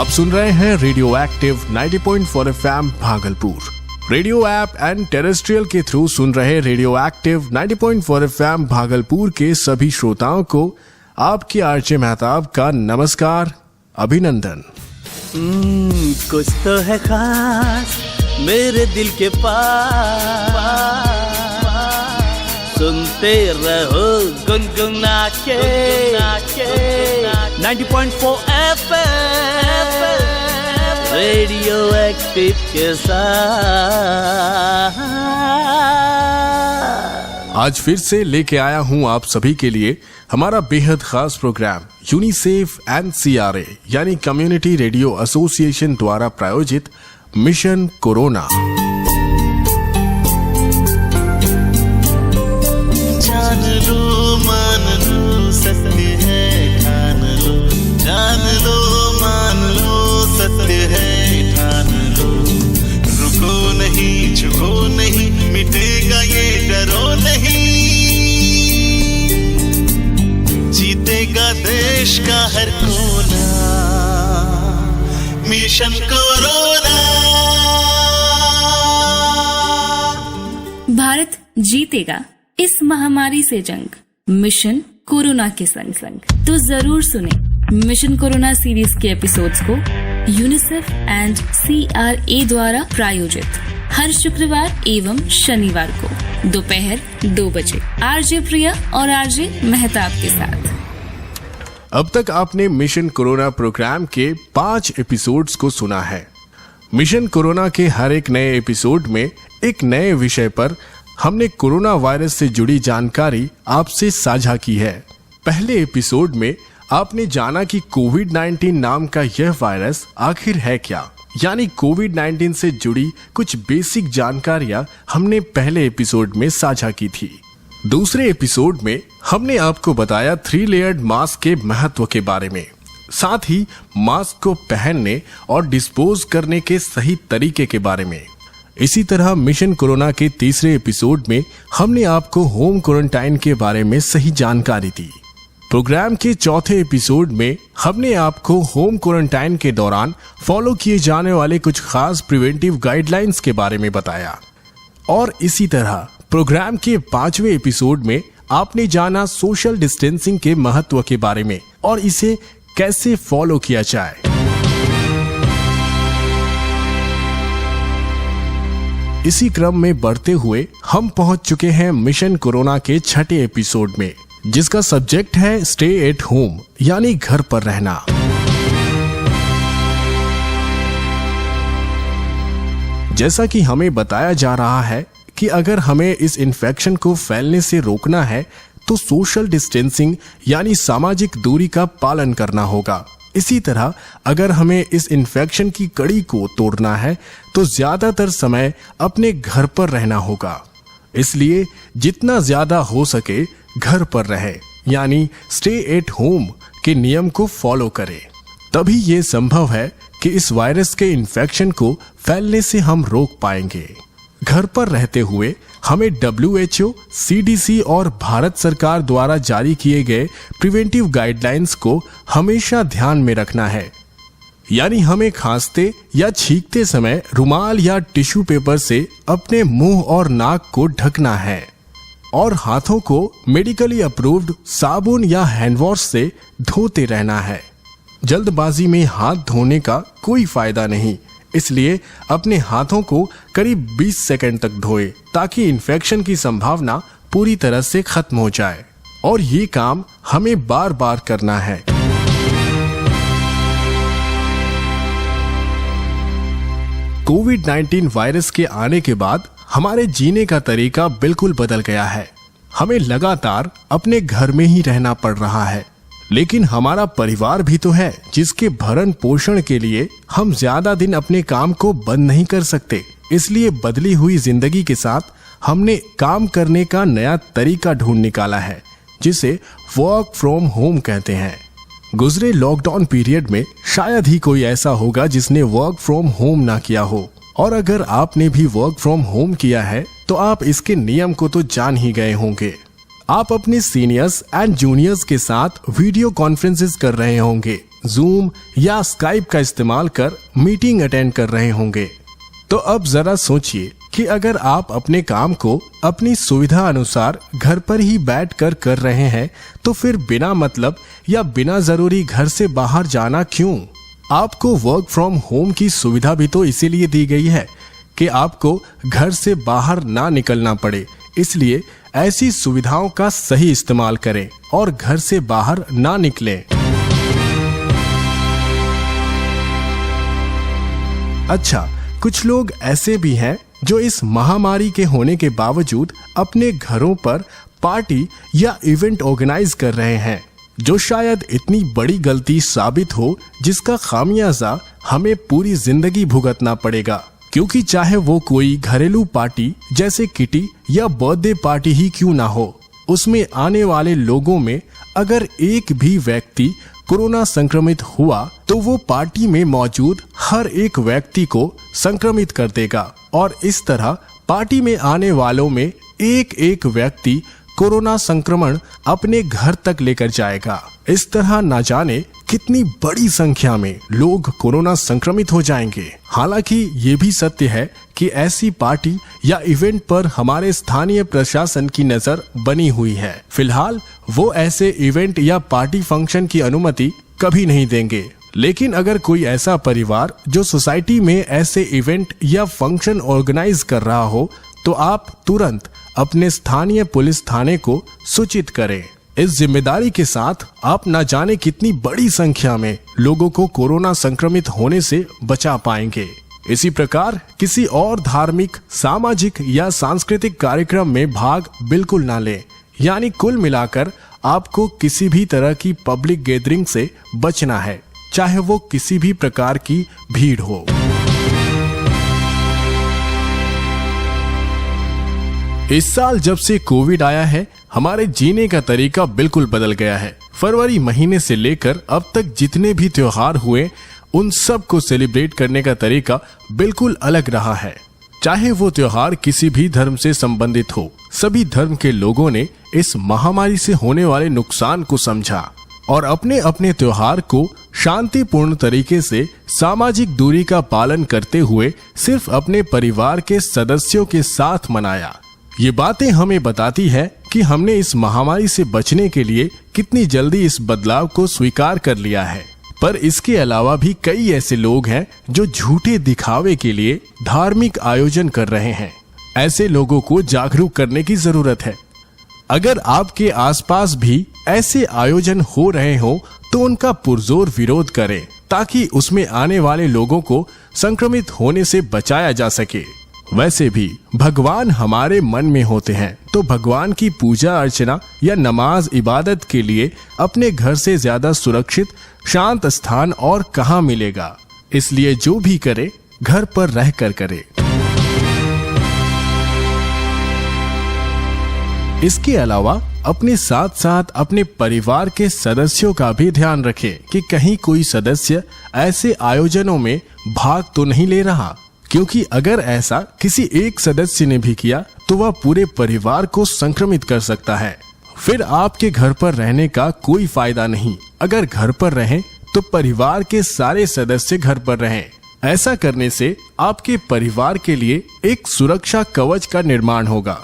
आप सुन रहे हैं radio active 90.4 FM Bhagalpur. Radio app and terrestrial के थ्रू सुन रहे रेडियो एक्टिव 90.4 FM भागलपुर के सभी श्रोताओं को आपके आरजे मेहताब का नमस्कार, अभिनंदन। कुछ तो है खास मेरे दिल के पास, सुनते रहो गुनगुना के 90.4 FM रेडियो एक्टिव के साथ। आज फिर से लेके आया हूं आप सभी के लिए हमारा बेहद खास प्रोग्राम यूनिसेफ NCRA यानी कम्युनिटी रेडियो एसोसिएशन द्वारा प्रायोजित मिशन कोरोना। जान लो मान लो सत्य है ठान लो, जान लो मान लो सत्य है ठान लो, रुको नहीं झुको नहीं मिटेगा ये डरो नहीं, जीतेगा देश का हर कोना मिशन कोरोना। भारत जीतेगा इस महामारी से जंग, मिशन कोरोना के संग संग। तो जरूर सुने मिशन कोरोना सीरीज के एपिसोड्स को यूनिसेफ एंड CRA द्वारा प्रायोजित हर शुक्रवार एवं शनिवार को दोपहर 2 बजे आरजे प्रिया और आरजे मेहताब के साथ। अब तक आपने मिशन कोरोना प्रोग्राम के 5 एपिसोड्स को सुना है। मिशन कोरोना के हर एक नए एपिसोड में एक नए विषय पर हमने कोरोना वायरस से जुड़ी जानकारी आपसे साझा की है। पहले एपिसोड में आपने जाना कि कोविड-19 नाम का यह वायरस आखिर है क्या, यानी कोविड-19 से जुड़ी कुछ बेसिक जानकारियां हमने पहले एपिसोड में साझा की थी। दूसरे एपिसोड में हमने आपको बताया 3 लेयर्ड मास्क के महत्व के बारे में, साथ ही मास्क को पहनने और डिस्पोज करने के सही तरीके के बारे में। इसी तरह मिशन कोरोना के तीसरे एपिसोड में हमने आपको होम क्वारंटाइन के बारे में सही जानकारी दी। प्रोग्राम के चौथे एपिसोड में हमने आपको होम क्वारंटाइन के दौरान फॉलो किए जाने वाले कुछ खास प्रिवेंटिव गाइडलाइंस के बारे में बताया। और इसी तरह प्रोग्राम के 5वें एपिसोड में आपने जाना सोशल डिस्टेंसिंग के महत्व के बारे में और इसे कैसे फॉलो किया जाए। इसी क्रम में बढ़ते हुए हम पहुंच चुके हैं मिशन कोरोना के 6ठे एपिसोड में, जिसका सब्जेक्ट है स्टे एट होम यानी घर पर रहना। जैसा कि हमें बताया जा रहा है कि अगर हमें इस इन्फेक्शन को फैलने से रोकना है तो सोशल डिस्टेंसिंग यानी सामाजिक दूरी का पालन करना होगा। इसी तरह अगर हमें इस इन्फेक्शन की कड़ी को तोड़ना है तो ज्यादातर समय अपने घर पर रहना होगा। इसलिए जितना ज्यादा हो सके घर पर रहे यानी स्टे एट होम के नियम को फॉलो करें। तभी ये संभव है कि इस वायरस के इन्फेक्शन को फैलने से हम रोक पाएंगे। घर पर रहते हुए हमें WHO, CDC और भारत सरकार द्वारा जारी किए गए प्रिवेंटिव गाइडलाइंस को हमेशा ध्यान में रखना है। यानी हमें खांसते या छींकते समय रुमाल या टिश्यू पेपर से अपने मुंह और नाक को ढकना है और हाथों को मेडिकली अप्रूव्ड साबुन या हैंड वॉश से धोते रहना है। जल्दबाजी में हाथ धोने का कोई फायदा नहीं, इसलिए अपने हाथों को करीब 20 सेकंड तक धोएं ताकि इन्फेक्शन की संभावना पूरी तरह से खत्म हो जाए। और ये काम हमें बार बार करना है। कोविड-19 वायरस के आने के बाद हमारे जीने का तरीका बिल्कुल बदल गया है। हमें लगातार अपने घर में ही रहना पड़ रहा है, लेकिन हमारा परिवार भी तो है जिसके भरण पोषण के लिए हम ज्यादा दिन अपने काम को बंद नहीं कर सकते। इसलिए बदली हुई जिंदगी के साथ हमने काम करने का नया तरीका ढूंढ निकाला है, जिसे वर्क फ्रॉम होम कहते हैं। गुजरे लॉकडाउन पीरियड में शायद ही कोई ऐसा होगा जिसने वर्क फ्रॉम होम ना किया हो, और अगर आपने भी वर्क फ्रॉम होम किया है तो आप इसके नियम को तो जान ही गए होंगे। आप अपने सीनियर्स एंड जूनियर्स के साथ वीडियो कॉन्फ्रेंसेस कर रहे होंगे, जूम या स्काइप का इस्तेमाल कर मीटिंग अटेंड कर रहे होंगे। तो अब जरा सोचिए कि अगर आप अपने काम को अपनी सुविधा अनुसार घर पर ही बैठकर कर रहे हैं तो फिर बिना मतलब या बिना जरूरी घर से बाहर जाना क्यों? आपको वर्क फ्रॉम होम की सुविधा भी तो इसीलिए दी गई है कि आपको घर से बाहर ना निकलना पड़े। इसलिए ऐसी सुविधाओं का सही इस्तेमाल करें और घर से बाहर ना निकलें। अच्छा, कुछ लोग ऐसे भी हैं जो इस महामारी के होने के बावजूद अपने घरों पर पार्टी या इवेंट ऑर्गेनाइज कर रहे हैं, जो शायद इतनी बड़ी गलती साबित हो जिसका खामियाजा हमें पूरी जिंदगी भुगतना पड़ेगा। क्योंकि चाहे वो कोई घरेलू पार्टी जैसे किटी या बर्थडे पार्टी ही क्यों ना हो, उसमें आने वाले लोगों में अगर एक भी व्यक्ति कोरोना संक्रमित हुआ तो वो पार्टी में मौजूद हर एक व्यक्ति को संक्रमित कर देगा और इस तरह पार्टी में आने वालों में एक एक व्यक्ति कोरोना संक्रमण अपने घर तक लेकर जाएगा। इस तरह न जाने कितनी बड़ी संख्या में लोग कोरोना संक्रमित हो जाएंगे। हालांकि ये भी सत्य है कि ऐसी पार्टी या इवेंट पर हमारे स्थानीय प्रशासन की नजर बनी हुई है। फिलहाल वो ऐसे इवेंट या पार्टी फंक्शन की अनुमति कभी नहीं देंगे। लेकिन अगर कोई ऐसा परिवार जो सोसाइटी में ऐसे इवेंट या फंक्शन ऑर्गेनाइज कर रहा हो तो आप तुरंत अपने स्थानीय पुलिस थाने को सूचित करें। इस जिम्मेदारी के साथ आप न जाने कितनी बड़ी संख्या में लोगों को कोरोना संक्रमित होने से बचा पाएंगे। इसी प्रकार किसी और धार्मिक, सामाजिक या सांस्कृतिक कार्यक्रम में भाग बिल्कुल ना लें। यानी कुल मिलाकर आपको किसी भी तरह की पब्लिक गैदरिंग से बचना है, चाहे वो किसी भी प्रकार की भीड़ हो। इस साल जब से कोविड आया है, हमारे जीने का तरीका बिल्कुल बदल गया है। फरवरी महीने से लेकर अब तक जितने भी त्योहार हुए उन सब को सेलिब्रेट करने का तरीका बिल्कुल अलग रहा है। चाहे वो त्योहार किसी भी धर्म से संबंधित हो, सभी धर्म के लोगों ने इस महामारी से होने वाले नुकसान को समझा और अपने अपने त्योहार को शांतिपूर्ण तरीके से सामाजिक दूरी का पालन करते हुए सिर्फ अपने परिवार के सदस्यों के साथ मनाया। ये बातें हमें बताती है कि हमने इस महामारी से बचने के लिए कितनी जल्दी इस बदलाव को स्वीकार कर लिया है। पर इसके अलावा भी कई ऐसे लोग हैं जो झूठे दिखावे के लिए धार्मिक आयोजन कर रहे हैं। ऐसे लोगों को जागरूक करने की जरूरत है। अगर आपके आसपास भी ऐसे आयोजन हो रहे हो तो उनका पुरजोर विरोध करें ताकि उसमें आने वाले लोगों को संक्रमित होने से बचाया जा सके। वैसे भी भगवान हमारे मन में होते हैं, तो भगवान की पूजा अर्चना या नमाज इबादत के लिए अपने घर से ज्यादा सुरक्षित शांत स्थान और कहां मिलेगा। इसलिए जो भी करे घर पर रहकर करे। इसके अलावा अपने साथ साथ अपने परिवार के सदस्यों का भी ध्यान रखें कि कहीं कोई सदस्य ऐसे आयोजनों में भाग तो नहीं ले रहा, क्योंकि अगर ऐसा किसी एक सदस्य ने भी किया तो वह पूरे परिवार को संक्रमित कर सकता है। फिर आपके घर पर रहने का कोई फायदा नहीं। अगर घर पर रहें तो परिवार के सारे सदस्य घर पर रहें। ऐसा करने से आपके परिवार के लिए एक सुरक्षा कवच का निर्माण होगा।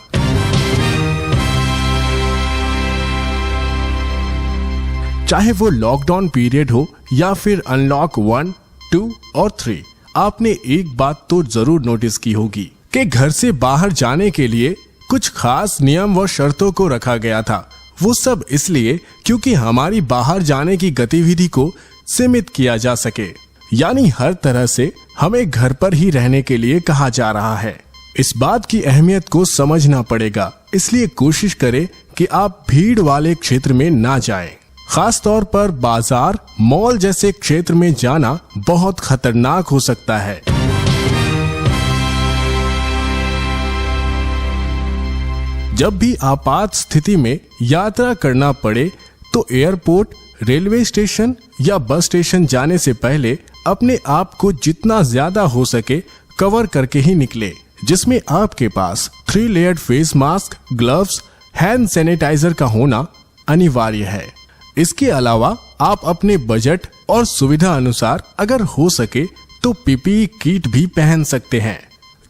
चाहे वो लॉकडाउन पीरियड हो या फिर अनलॉक 1, 2 और 3, आपने एक बात तो जरूर नोटिस की होगी कि घर से बाहर जाने के लिए कुछ खास नियम व शर्तों को रखा गया था। वो सब इसलिए क्योंकि हमारी बाहर जाने की गतिविधि को सीमित किया जा सके। यानी हर तरह से हमें घर पर ही रहने के लिए कहा जा रहा है। इस बात की अहमियत को समझना पड़ेगा। इसलिए कोशिश करें कि आप भीड़ वाले क्षेत्र में ना जाएं। खास तौर पर बाजार, मॉल जैसे क्षेत्र में जाना बहुत खतरनाक हो सकता है। जब भी आपात स्थिति में यात्रा करना पड़े तो एयरपोर्ट, रेलवे स्टेशन या बस स्टेशन जाने से पहले अपने आप को जितना ज्यादा हो सके कवर करके ही निकले, जिसमें आपके पास 3 layered face mask, gloves, hand sanitizer का होना अनिवार्य है। इसके अलावा आप अपने बजट और सुविधा अनुसार अगर हो सके तो पीपीई किट भी पहन सकते हैं,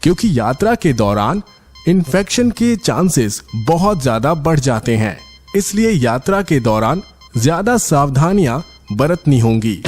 क्योंकि यात्रा के दौरान इन्फेक्शन के चांसेस बहुत ज्यादा बढ़ जाते हैं। इसलिए यात्रा के दौरान ज्यादा सावधानियां बरतनी होंगी।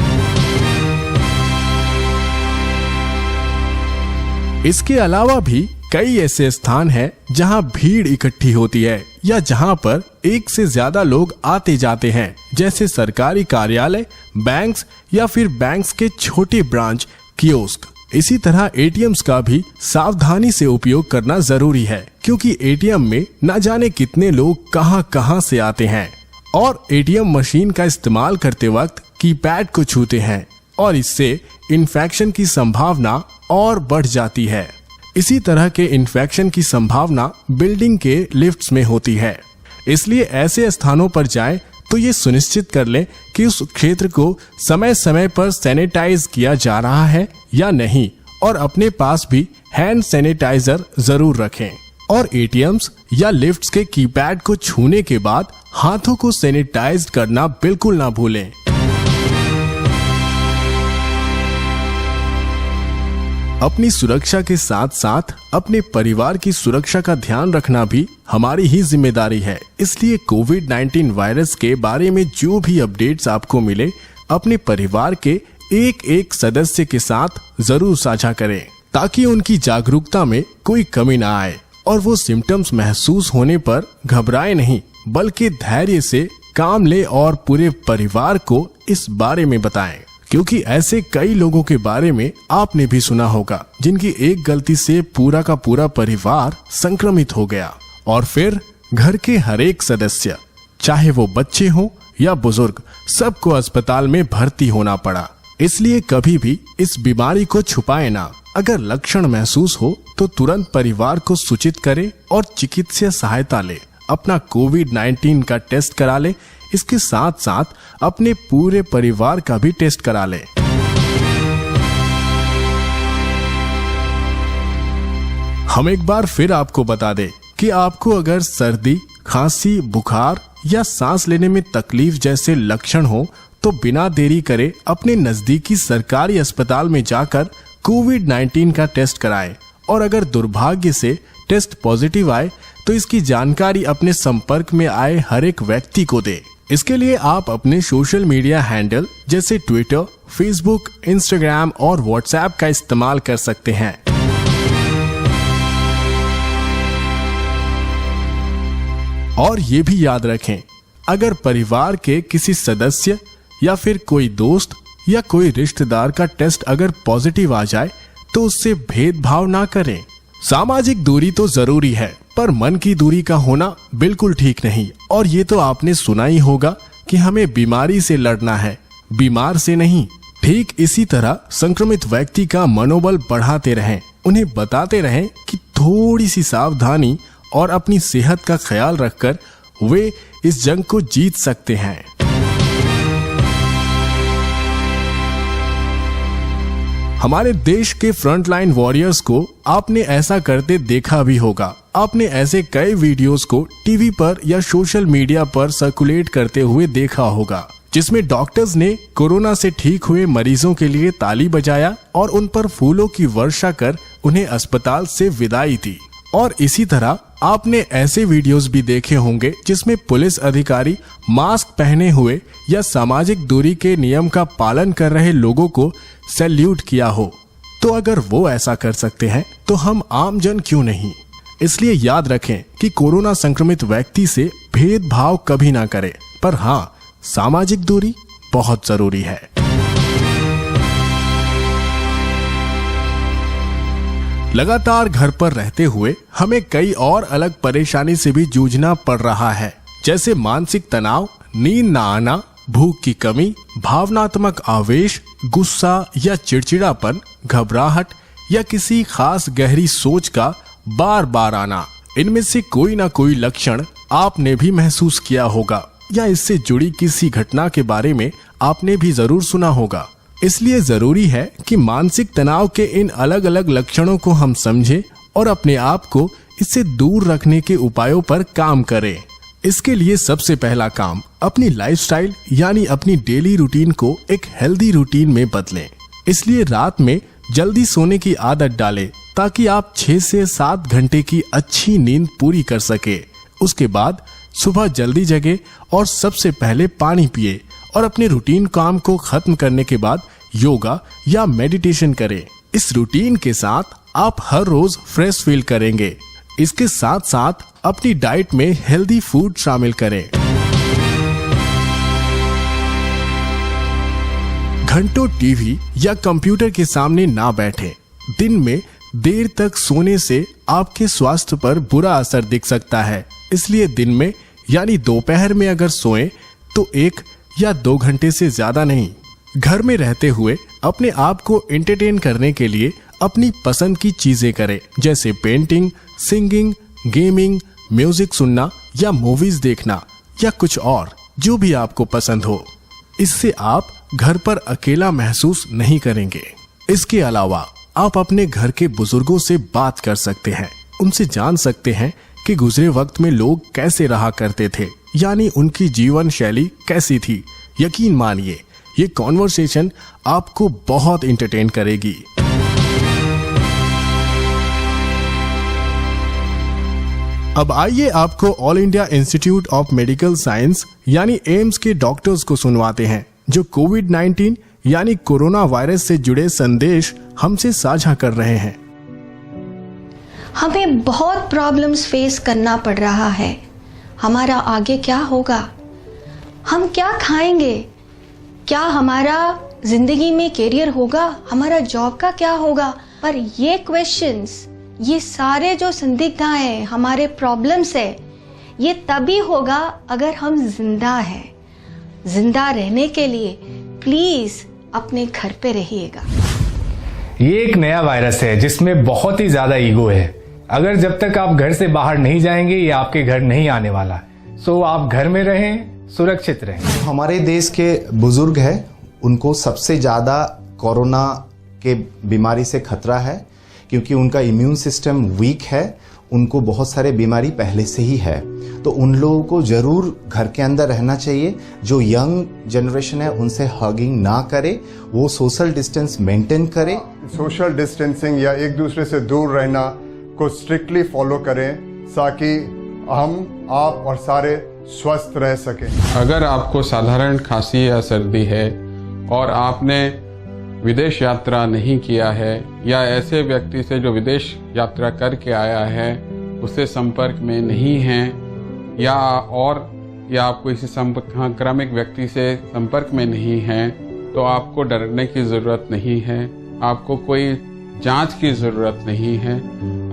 इसके अलावा भी कई ऐसे स्थान हैं जहां भीड़ इकट्ठी होती है या जहां पर एक से ज्यादा लोग आते जाते हैं, जैसे सरकारी कार्यालय, बैंक्स या फिर बैंक्स के छोटे ब्रांच, कियोस्क। इसी तरह एटीएम्स का भी सावधानी से उपयोग करना जरूरी है, क्योंकि एटीएम में न जाने कितने लोग कहां से आते हैं और एटीएम मशीन का इस्तेमाल करते वक्त कीपैड को छूते हैं और इससे इन्फेक्शन की संभावना और बढ़ जाती है। इसी तरह के इन्फेक्शन की संभावना बिल्डिंग के लिफ्ट्स में होती है। इसलिए ऐसे स्थानों पर जाएं तो ये सुनिश्चित कर लें कि उस क्षेत्र को समय समय पर सैनिटाइज किया जा रहा है या नहीं, और अपने पास भी हैंड सैनिटाइजर जरूर रखें। और एटीएम्स या लिफ्ट्स के कीपैड को छूने के बाद हाथों को सैनिटाइज करना बिल्कुल ना भूलें। अपनी सुरक्षा के साथ साथ अपने परिवार की सुरक्षा का ध्यान रखना भी हमारी ही जिम्मेदारी है। इसलिए कोविड-19 वायरस के बारे में जो भी अपडेट्स आपको मिले, अपने परिवार के एक एक सदस्य के साथ जरूर साझा करें, ताकि उनकी जागरूकता में कोई कमी ना आए और वो सिम्टम्स महसूस होने पर घबराए नहीं, बल्कि धैर्य से काम ले और पूरे परिवार को इस बारे में बताएं। क्योंकि ऐसे कई लोगों के बारे में आपने भी सुना होगा जिनकी एक गलती से पूरा का पूरा परिवार संक्रमित हो गया और फिर घर के हर एक सदस्य, चाहे वो बच्चे हो या बुजुर्ग, सबको अस्पताल में भर्ती होना पड़ा। इसलिए कभी भी इस बीमारी को छुपाए ना। अगर लक्षण महसूस हो तो तुरंत परिवार को सूचित करे और चिकित्सीय सहायता ले। अपना कोविड-19 का टेस्ट करा ले। इसके साथ साथ अपने पूरे परिवार का भी टेस्ट करा ले। हम एक बार फिर आपको बता दें कि आपको अगर सर्दी, खांसी, बुखार या सांस लेने में तकलीफ जैसे लक्षण हो तो बिना देरी करे अपने नजदीकी सरकारी अस्पताल में जाकर कोविड-19 का टेस्ट कराएं। और अगर दुर्भाग्य से टेस्ट पॉजिटिव आए तो इसकी जानकारी अपने संपर्क में आए हर एक व्यक्ति को दे। इसके लिए आप अपने सोशल मीडिया हैंडल जैसे ट्विटर, फेसबुक, इंस्टाग्राम और व्हाट्सएप का इस्तेमाल कर सकते हैं। और ये भी याद रखें, अगर परिवार के किसी सदस्य या फिर कोई दोस्त या कोई रिश्तेदार का टेस्ट अगर पॉजिटिव आ जाए तो उससे भेदभाव ना करें। सामाजिक दूरी तो जरूरी है, पर मन की दूरी का होना बिल्कुल ठीक नहीं। और ये तो आपने सुना ही होगा कि हमें बीमारी से लड़ना है, बीमार से नहीं। ठीक इसी तरह संक्रमित व्यक्ति का मनोबल बढ़ाते रहें, उन्हें बताते रहें कि थोड़ी सी सावधानी और अपनी सेहत का ख्याल रखकर वे इस जंग को जीत सकते हैं। हमारे देश के फ्रंटलाइन वॉरियर्स को आपने ऐसा करते देखा भी होगा। आपने ऐसे कई वीडियोस को टीवी पर या सोशल मीडिया पर सर्कुलेट करते हुए देखा होगा, जिसमें डॉक्टर्स ने कोरोना से ठीक हुए मरीजों के लिए ताली बजाया और उन पर फूलों की वर्षा कर उन्हें अस्पताल से विदाई दी। और इसी तरह आपने ऐसे वीडियोस भी देखे होंगे जिसमें पुलिस अधिकारी मास्क पहने हुए या सामाजिक दूरी के नियम का पालन कर रहे लोगों को सैल्यूट किया हो। तो अगर वो ऐसा कर सकते हैं तो हम आम जन क्यों नहीं। इसलिए याद रखें कि कोरोना संक्रमित व्यक्ति से भेदभाव कभी ना करें, पर हाँ, सामाजिक दूरी बहुत जरूरी है। लगातार घर पर रहते हुए हमें कई और अलग परेशानी से भी जूझना पड़ रहा है, जैसे मानसिक तनाव, नींद न आना, भूख की कमी, भावनात्मक आवेश, गुस्सा या चिड़चिड़ापन, घबराहट या किसी खास गहरी सोच का बार बार आना। इनमें से कोई ना कोई लक्षण आपने भी महसूस किया होगा या इससे जुड़ी किसी घटना के बारे में आपने भी जरूर सुना होगा। इसलिए जरूरी है कि मानसिक तनाव के इन अलग अलग लक्षणों को हम समझें और अपने आप को इससे दूर रखने के उपायों पर काम करें। इसके लिए सबसे पहला काम अपनी लाइफस्टाइल यानी अपनी डेली रूटीन को एक हेल्दी रूटीन में बदलें। इसलिए रात में जल्दी सोने की आदत डालें ताकि आप 6 से 7 घंटे की अच्छी नींद पूरी कर सके। उसके बाद सुबह जल्दी जगे और सबसे पहले पानी पिए और अपने रूटीन काम को खत्म करने के बाद योगा या मेडिटेशन करें। इस रूटीन के साथ आप हर रोज फ्रेश फील करेंगे। इसके साथ साथ अपनी डाइट में हेल्दी फूड शामिल करें। घंटों टीवी या कंप्यूटर के सामने ना बैठें। दिन में देर तक सोने से आपके स्वास्थ्य पर बुरा असर दिख सकता है। इसलिए दिन में यानी दोपहर में अगर सोएं तो 1 या 2 घंटे से ज्यादा नहीं। घर में रहते हुए अपने आप को एंटरटेन करने के लिए अपनी पसंद की चीजें करें, जैसे पेंटिंग, सिंगिंग, गेमिंग, म्यूजिक सुनना या मूवीज देखना या कुछ और जो भी आपको पसंद हो। इससे आप घर पर अकेला महसूस नहीं करेंगे। इसके अलावा आप अपने घर के बुजुर्गों से बात कर सकते हैं। उनसे जान सकते हैं कि गुजरे वक्त में लोग कैसे रहा करते थे, यानी उनकी जीवन शैली कैसी थी। यकीन मानिए ये कॉन्वर्सेशन आपको बहुत एंटरटेन करेगी। अब आइए आपको all India institute of medical science यानी एम्स के डॉक्टर्स को सुनवाते हैं, जो कोविड-19 यानी कोरोना वायरस से जुड़े संदेश हमसे साझा कर रहे हैं। हमें बहुत प्रॉब्लम्स फेस करना पड़ रहा है। हमारा आगे क्या होगा? हम क्या खाएंगे? क्या हमारा जिंदगी में कैरियर होगा? हमारा जॉब का क्या होगा? पर ये क्वेश्चंस, ये सारे जो संदिग्धताएं, हमारे प्रॉब्लम्स है, ये तभी होगा अगर हम जिंदा हैं। जिंदा रहने के लिए प्लीज अपने घर पे रहिएगा। ये एक नया वायरस है जिसमें बहुत ही ज्यादा ईगो है। अगर जब तक आप घर से बाहर नहीं जाएंगे ये आपके घर नहीं आने वाला। सो आप घर में रहें, सुरक्षित रहें। हमारे देश के बुजुर्ग हैं, उनको सबसे ज़्यादा कोरोना के बीमारी से खतरा है, क्योंकि उनका इम्यून सिस्टम वीक है, उनको बहुत सारे बीमारी पहले से ही है। तो उन लोगों को ज़रूर घर के अंदर रहना चाहिए। जो यंग जनरेशन है उनसे हगिंग ना करे, वो सोशल डिस्टेंस मेंटेन करे। सोशल डिस्टेंसिंग या एक दूसरे से दूर रहना को स्ट्रिक्टली फॉलो करें ताकि हम, आप और सारे स्वस्थ रह सकें। अगर आपको साधारण खांसी या सर्दी है और आपने विदेश यात्रा नहीं किया है या ऐसे व्यक्ति से जो विदेश यात्रा करके आया है उससे संपर्क में नहीं हैं या आप किसी संक्रामक व्यक्ति से संपर्क में नहीं हैं, तो आपको डरने की ज़रूरत नहीं है। आपको कोई जांच की ज़रूरत नहीं है।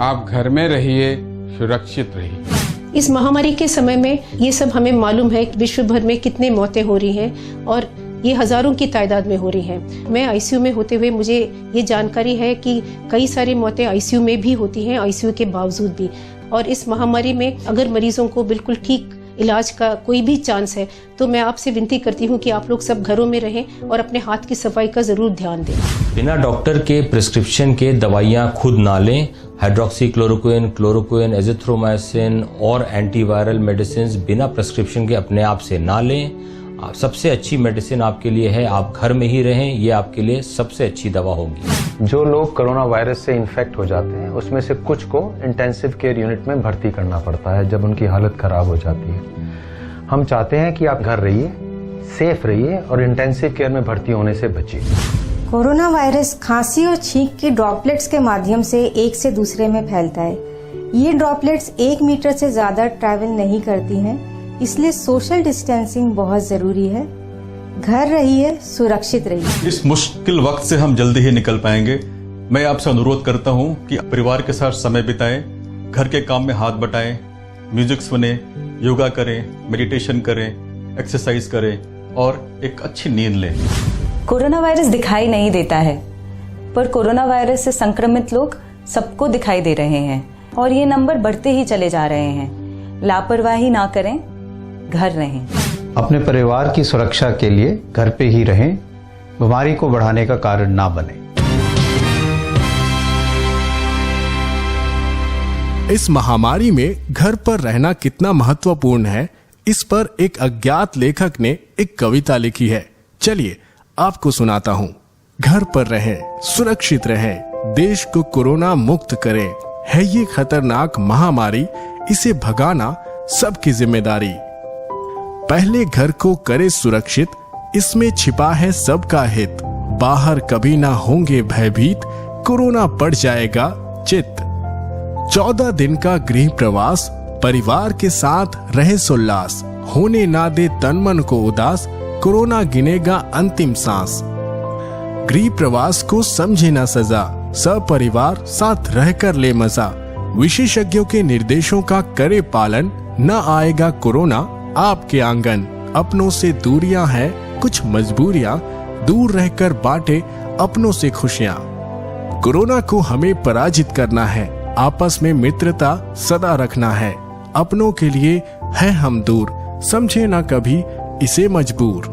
आप घर में रहिए, सुरक्षित रहिए। इस महामारी के समय में ये सब हमें मालूम है कि विश्व भर में कितने मौतें हो रही हैं और ये हजारों की तादाद में हो रही हैं। मैं आईसीयू में होते हुए मुझे ये जानकारी है कि कई सारी मौतें आईसीयू में भी होती हैं, आईसीयू के बावजूद भी। और इस महामारी में अगर मरीजों को बिल्कुल ठीक इलाज का कोई भी चांस है तो मैं आपसे विनती करती हूँ कि आप लोग सब घरों में रहें और अपने हाथ की सफाई का जरूर ध्यान दें। बिना डॉक्टर के प्रिस्क्रिप्शन के दवाइयाँ खुद ना लें। हाइड्रोक्सीक्लोरोक्विन, क्लोरोक्विन, एजिथ्रोमाइसिन और एंटीवायरल मेडिसिन बिना प्रिस्क्रिप्शन के अपने आप से ना लें। सबसे अच्छी मेडिसिन आपके लिए है आप घर में ही रहें, ये आपके लिए सबसे अच्छी दवा होगी। जो लोग कोरोना वायरस से इन्फेक्ट हो जाते हैं उसमें से कुछ को इंटेंसिव केयर यूनिट में भर्ती करना पड़ता है जब उनकी हालत खराब हो जाती है। हम चाहते हैं कि आप घर रहिए, सेफ रहिए और इंटेंसिव केयर में भर्ती होने से बचिए। कोरोना वायरस खांसी और छींक के ड्रॉपलेट्स के माध्यम से एक से दूसरे में फैलता है। ये ड्रॉपलेट्स 1 मीटर से ज्यादा ट्रैवल नहीं करती हैं, इसलिए सोशल डिस्टेंसिंग बहुत जरूरी है। घर रहिए, सुरक्षित रहिए। इस मुश्किल वक्त से हम जल्दी ही निकल पाएंगे। मैं आपसे अनुरोध करता हूं कि परिवार के साथ समय बिताएं, घर के काम में हाथ बटाएं, म्यूजिक सुने, योगा करें, मेडिटेशन करें, एक्सरसाइज करें और एक अच्छी नींद लें। कोरोना वायरस दिखाई नहीं देता है, पर कोरोना वायरस से संक्रमित लोग सबको दिखाई दे रहे हैं और ये नंबर बढ़ते ही चले जा रहे हैं। लापरवाही ना करें, घर रहें। अपने परिवार की सुरक्षा के लिए घर पे ही रहें, बीमारी को बढ़ाने का कारण ना बने। इस महामारी में घर पर रहना कितना महत्वपूर्ण है इस पर एक अज्ञात लेखक ने एक कविता लिखी है। चलिए आपको सुनाता हूँ। घर पर रहें, सुरक्षित रहें, देश को कोरोना मुक्त करें। है ये खतरनाक महामारी, इसे भगाना सबकी जिम्मेदारी। पहले घर को करे सुरक्षित, इसमें छिपा है सबका हित। बाहर कभी ना होंगे भयभीत, कोरोना पड़ जाएगा चित। 14 दिन का गृह प्रवास, परिवार के साथ रहे सोल्लास। होने ना दे तन मन को उदास, कोरोना गिनेगा अंतिम सांस। गृह प्रवास को समझे ना सजा, सपरिवार साथ रहकर ले मजा। विशेषज्ञों के निर्देशों का करे पालन, न आएगा कोरोना आपके आंगन। अपनों से दूरियां हैं कुछ मजबूरियां, दूर रहकर बांटे अपनों से खुशियां। कोरोना को हमें पराजित करना है, आपस में मित्रता सदा रखना है। अपनों के लिए है हम दूर, समझे ना कभी इसे मजबूर।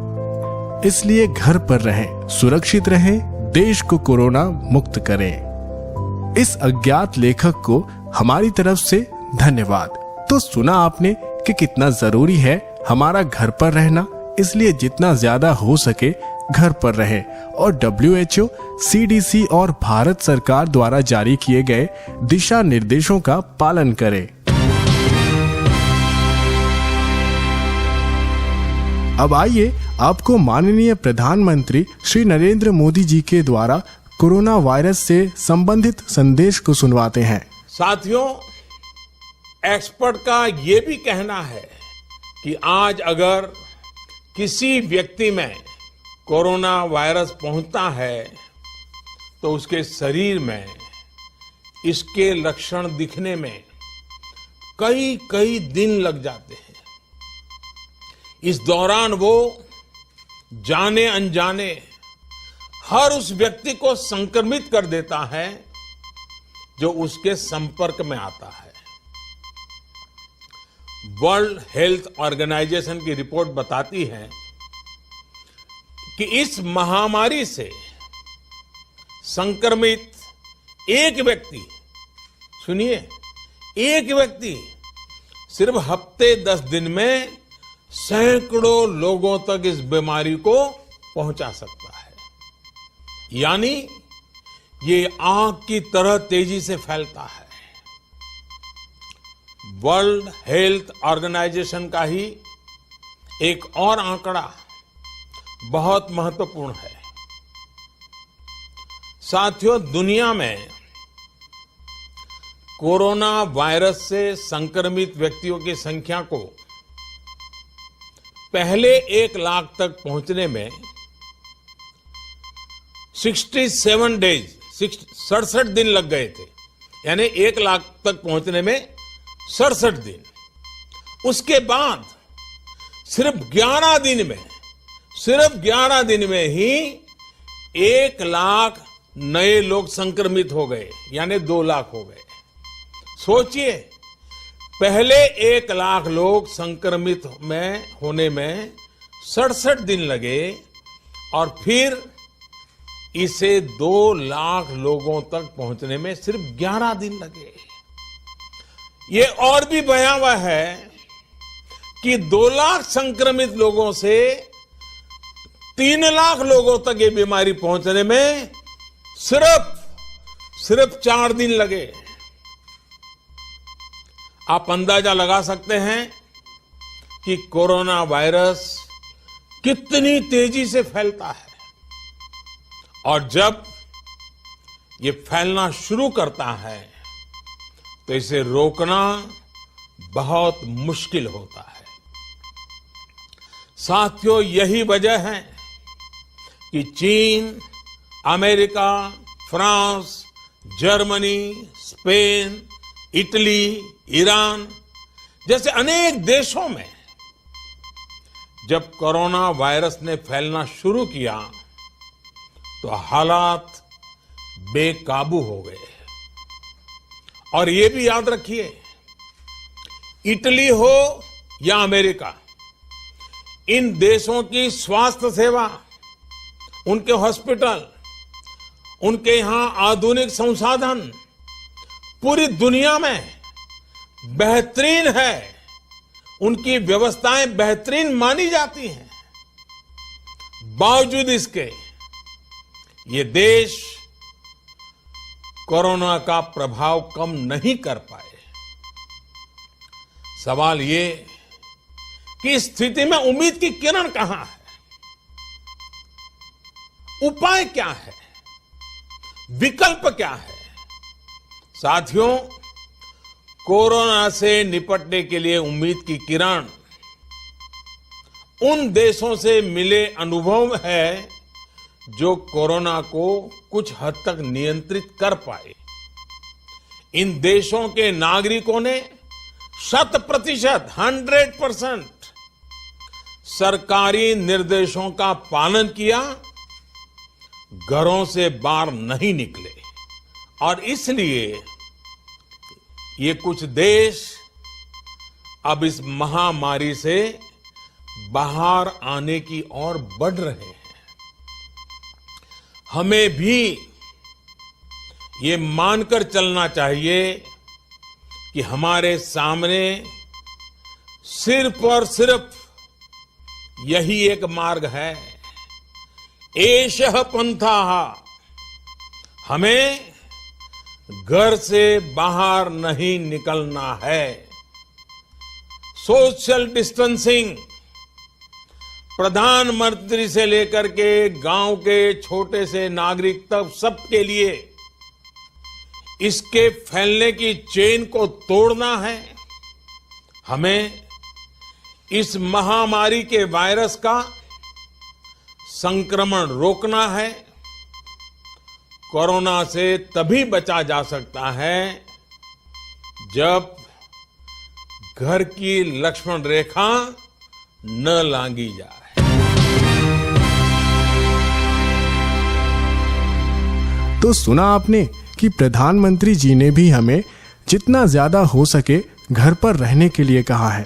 इसलिए घर पर रहें, सुरक्षित रहें, देश को कोरोना मुक्त करें। इस अज्ञात लेखक को हमारी तरफ से धन्यवाद। तो सुना आपने कि कितना जरूरी है हमारा घर पर रहना, इसलिए जितना ज्यादा हो सके घर पर रहें और WHO, CDC और भारत सरकार द्वारा जारी किए गए दिशा निर्देशों का पालन करें। अब आइए आपको माननीय प्रधानमंत्री श्री नरेंद्र मोदी जी के द्वारा कोरोना वायरस से संबंधित संदेश को सुनवाते हैं। साथियों, एक्सपर्ट का ये भी कहना है कि आज अगर किसी व्यक्ति में कोरोना वायरस पहुंचता है तो उसके शरीर में इसके लक्षण दिखने में कई दिन लग जाते हैं। इस दौरान वो जाने अनजाने हर उस व्यक्ति को संक्रमित कर देता है जो उसके संपर्क में आता है। वर्ल्ड हेल्थ ऑर्गेनाइजेशन की रिपोर्ट बताती है कि इस महामारी से संक्रमित एक व्यक्ति, सुनिए, एक व्यक्ति सिर्फ हफ्ते 10 दिन में सैकड़ों लोगों तक इस बीमारी को पहुंचा सकता है। यानी ये आग की तरह तेजी से फैलता है। वर्ल्ड हेल्थ ऑर्गेनाइजेशन का ही एक और आंकड़ा बहुत महत्वपूर्ण है। साथियों, दुनिया में कोरोना वायरस से संक्रमित व्यक्तियों की संख्या को पहले 1 लाख तक पहुंचने में 67 डेज, 67 दिन लग गए थे। यानी 1 लाख तक पहुंचने में 67 दिन। उसके बाद सिर्फ 11 दिन में ही 1 लाख नए लोग संक्रमित हो गए, यानी 2 लाख हो गए। सोचिए, पहले 1 लाख लोग संक्रमित में होने में 67 दिन लगे और फिर इसे 2 लाख लोगों तक पहुंचने में सिर्फ 11 दिन लगे। ये और भी भयावह है कि 2 लाख संक्रमित लोगों से 3 लाख लोगों तक ये बीमारी पहुंचने में सिर्फ 4 दिन लगे। आप अंदाजा लगा सकते हैं कि कोरोना वायरस कितनी तेजी से फैलता है और जब ये फैलना शुरू करता है तो इसे रोकना बहुत मुश्किल होता है। साथियों, यही वजह है कि चीन, America, France, Germany, Spain, Italy, Iran जैसे अनेक देशों में जब कोरोना वायरस ने फैलना शुरू किया तो हालात बेकाबू हो गए। और ये भी याद रखिए, इटली हो या अमेरिका, इन देशों की स्वास्थ्य सेवा, उनके हॉस्पिटल, उनके यहां आधुनिक संसाधन पूरी दुनिया में बेहतरीन है उनकी व्यवस्थाएं बेहतरीन मानी जाती हैं। बावजूद इसके ये देश कोरोना का प्रभाव कम नहीं कर पाए। सवाल ये कि इस स्थिति में उम्मीद की किरण कहां है? उपाय क्या है? विकल्प क्या है? साथियों, कोरोना से निपटने के लिए उम्मीद की किरण उन देशों से मिले अनुभव है जो कोरोना को कुछ हद तक नियंत्रित कर पाए। इन देशों के नागरिकों ने 100% सरकारी निर्देशों का पालन किया, घरों से बाहर नहीं निकले और इसलिए ये कुछ देश अब इस महामारी से बाहर आने की ओर बढ़ रहे हैं। हमें भी ये मानकर चलना चाहिए कि हमारे सामने सिर्फ और सिर्फ यही एक मार्ग है, एषः पंथाः। हमें घर से बाहर नहीं निकलना है। सोशल डिस्टेंसिंग प्रधानमंत्री से लेकर के गांव के छोटे से नागरिक तक सबके लिए इसके फैलने की चेन को तोड़ना है। हमें इस महामारी के वायरस का संक्रमण रोकना है। कोरोना से तभी बचा जा सकता है जब घर की लक्ष्मण रेखा न लांघी जाए। तो सुना आपने कि प्रधानमंत्री जी ने भी हमें जितना ज्यादा हो सके घर पर रहने के लिए कहा है।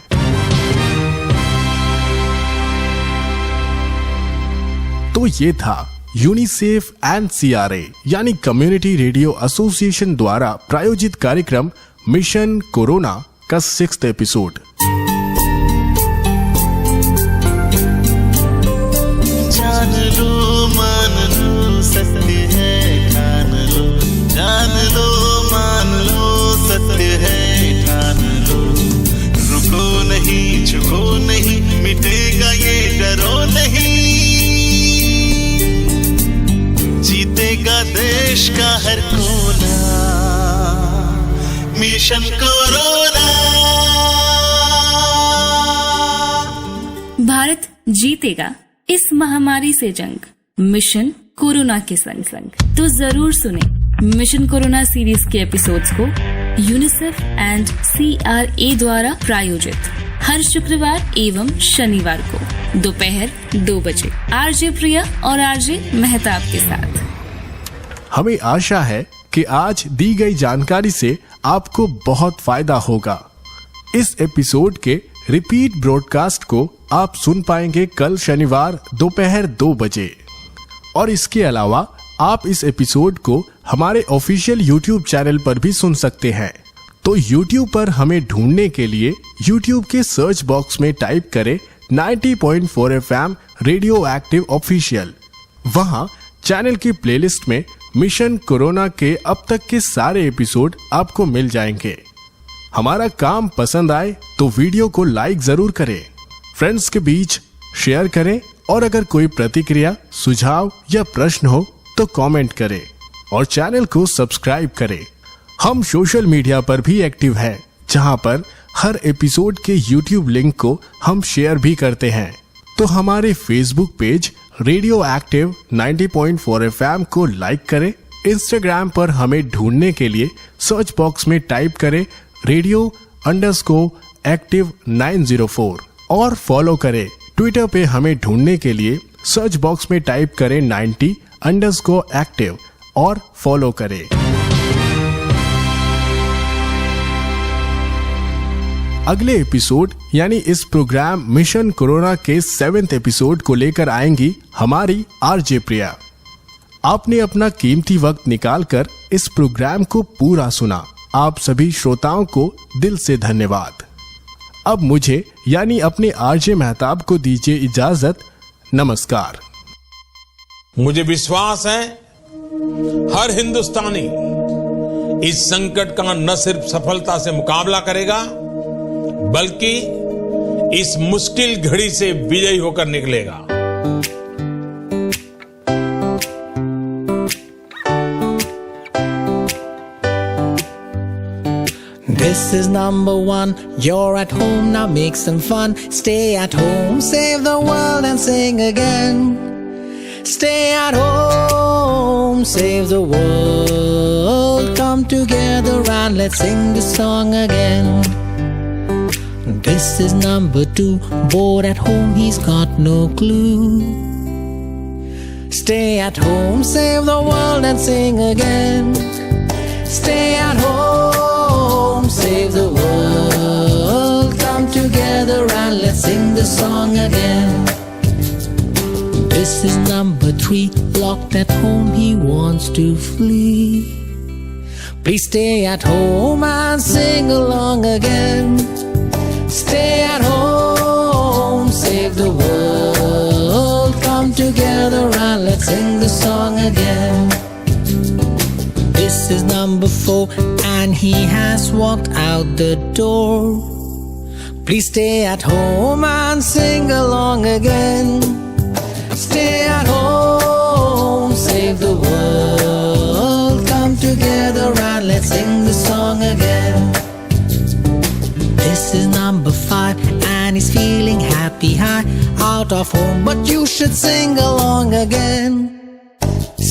तो ये था यूनिसेफ एंड CRA यानी कम्युनिटी रेडियो एसोसिएशन द्वारा प्रायोजित कार्यक्रम मिशन कोरोना का 6th एपिसोड। जान लो मान लो सत्य है ठान लो, जान लो मान लो सत्य है ठान लो। रुको नहीं झुको नहीं मिटेगा ये डरो नहीं, जीतेगा देश का हर कोना मिशन कोरोना। भारत जीतेगा इस महामारी से जंग, मिशन कोरोना के संग संग। तो जरूर सुने मिशन कोरोना सीरीज के एपिसोड्स को यूनिसेफ एंड CRA द्वारा प्रायोजित हर शुक्रवार एवं शनिवार को दोपहर 2 बजे RJ प्रिया और RJ मेहताब के साथ। हमें आशा है कि आज दी गई जानकारी से आपको बहुत फायदा होगा। इस एपिसोड के रिपीट ब्रॉडकास्ट को आप सुन पाएंगे कल शनिवार दोपहर 2 बजे। और इसके अलावा आप इस एपिसोड को हमारे ऑफिशियल YouTube चैनल पर भी सुन सकते हैं। तो YouTube पर हमें ढूंढने के लिए YouTube के सर्च बॉक्स में टाइप करें 90.4 FM रेडियो एक्टिव ऑफिशियल। वहां चैनल की प्लेलिस्ट में मिशन कोरोना के अब तक के सारे एपिसोड आपको मिल जाएंगे। हमारा काम पसंद आए तो वीडियो को लाइक जरूर करें, फ्रेंड्स के बीच शेयर करें और अगर कोई प्रतिक्रिया, सुझाव या प्रश्न हो तो कमेंट करें और चैनल को सब्सक्राइब करें। हम सोशल मीडिया पर भी एक्टिव हैं, जहां पर हर एपिसोड के YouTube लिंक को हम शेयर भी करते हैं। तो हमारे Facebook page radio active 90.4 FM को लाइक करें। इंस्टाग्राम पर हमें ढूंढने के लिए सर्च बॉक्स में टाइप करें radio_active 904 और फॉलो करें। ट्विटर पे हमें ढूंढने के लिए सर्च बॉक्स में टाइप करें 90_active और फॉलो करें। अगले एपिसोड यानी इस प्रोग्राम मिशन कोरोना के 7th एपिसोड को लेकर आएंगी हमारी RJ प्रिया। आपने अपना कीमती वक्त निकालकर इस प्रोग्राम को पूरा सुना। आप सभी श्रोताओं को दिल से धन्यवाद। अब मुझे यानी अपने आरजे मेहताब को दीजिए इजाजत। नमस्कार। मुझे विश्वास है हर हिंदुस्तानी इस संकट का न सिर्फ सफलता से मुकाबला करेगा बल्कि इस मुश्किल घड़ी से विजयी होकर निकलेगा। This is number one. You're at home, now make some fun. Stay at home, save the world and sing again. Stay at home, save the world. Come together and let's sing the song again. This is number two. Bored at home, he's got no clue. Stay at home, save the world and sing again. Stay at home, save the world. Come together and let's sing the song again. This is number three. Locked at home, he wants to flee. Please stay at home and sing along again. Stay at home, save the world. Come together and let's sing the song again. This is number four, and he has walked out the door. Please stay at home and sing along again. Stay at home, save the world. Come together and let's sing the song again. This is number five, and he's feeling happy high out of home, but you should sing along again.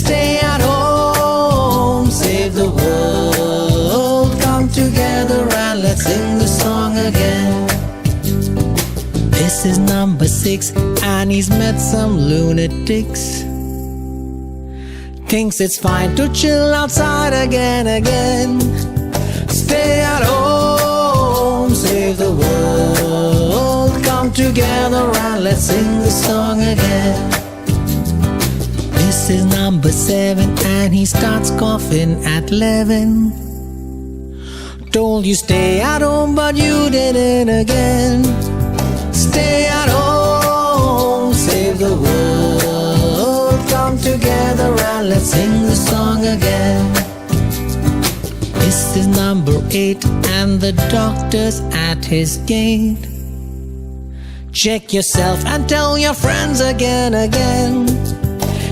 Stay at home, save the world. Come together and let's sing the song again. This is number six, and he's met some lunatics. Thinks it's fine to chill outside again. Stay at home, save the world. Come together and let's sing the song again. This is number seven, and he starts coughing at 11. Told you stay at home, but you didn't again. Stay at home, save the world. Come together and let's sing the song again. This is number eight, and the doctor's at his gate. Check yourself and tell your friends again.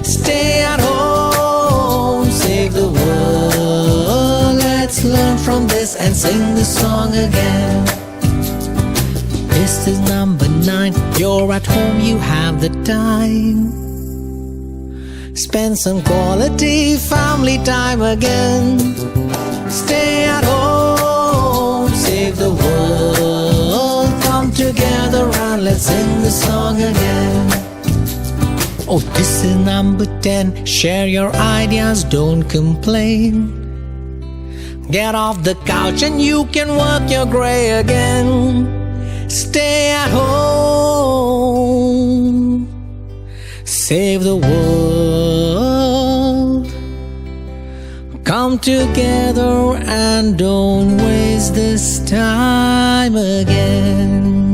Stay at home, save the world. Let's learn from this and sing the song again. This is number nine. You're at home, you have the time. Spend some quality family time again. Stay at home, save the world. Come together and let's sing the song again. Oh, this is number 10. Share your ideas, don't complain. Get off the couch and you can work your gray again. Stay at home, save the world. Come together and don't waste this time again.